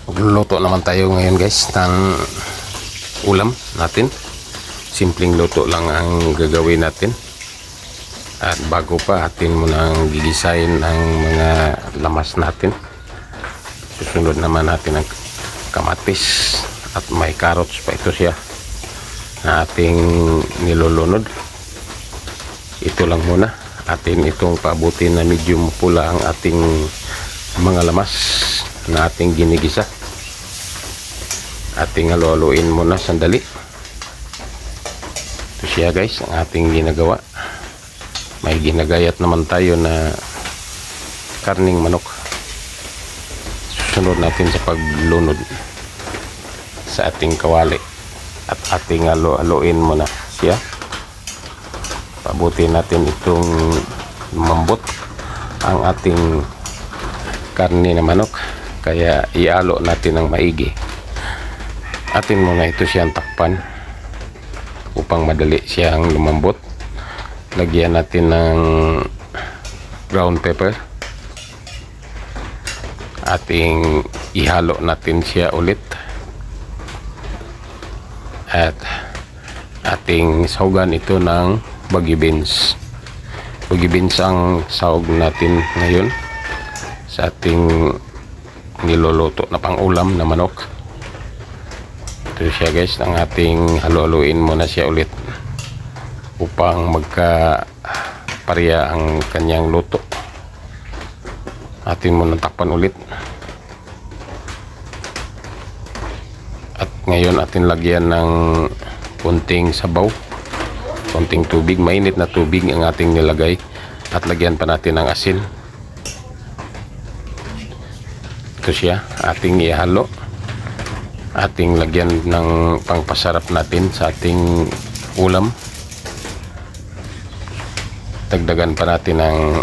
Magluluto naman tayo ngayon guys ng ulam natin. Simpleng luto lang ang gagawin natin. At bago pa, atin mo nang gigisahin ang mga lamas natin. Susunod naman natin ang kamatis at may carrots pa ito siya na ating nilulunod. Ito lang muna. Atin itong paabutin na medium pula ang ating mga lamas na ating ginigisa. Ating halo-haloin muna sandali. Ito siya guys ang ating ginagawa. May ginagayat naman tayo na karning manok. Susunod natin sa paglunod sa ating kawali at ating halo-haloin muna siya. Pabutin natin itong mambot ang ating karne na manok, kaya ihalo natin ng maigi. Atin muna ito siyang takpan upang madali siyang lumambot. Lagyan natin ng ground pepper. Ating ihalo natin siya ulit. At ating sahugan ito ng baggy beans. Baggy beans ang sahog natin ngayon sa ating niluluto na pang-ulam na manok. Ito siya guys, ang ating halo-haloin muna siya ulit upang magka-pareha ang kanyang luto. Atin muna takpan ulit. At ngayon atin lagyan ng kunting sabaw, kunting tubig, mainit na tubig ang ating nilagay, at lagyan pa natin ng asin. Ito siya, ating ihalo. Ating lagyan ng pangpasarap natin sa ating ulam. Dagdagan pa natin ng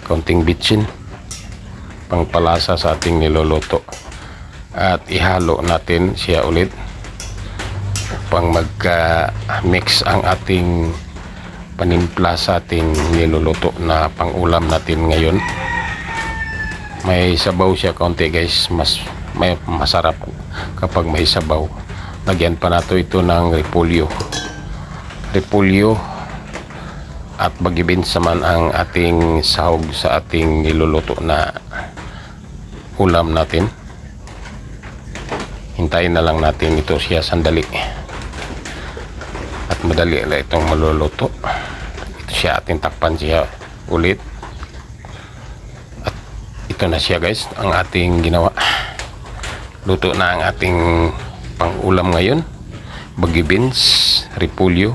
kaunting bitsin pangpalasa sa ating niluluto. At ihalo natin siya ulit upang magka-mix ang ating panimpla sa ating niluluto na pang-ulam natin ngayon. May sabaw siya kaunti guys, may masarap kapag may sabaw. Lagyan pa nato ito ng repolyo at baggy beans naman ang ating sahog sa ating niluluto na ulam natin. Hintayin na lang natin ito siya sandali at madali na itong maluluto. Ito siya, ating takpan siya ulit. At ito na siya guys ang ating ginawa. Luto na ang ating pang-ulam ngayon. Baggy beans, repolyo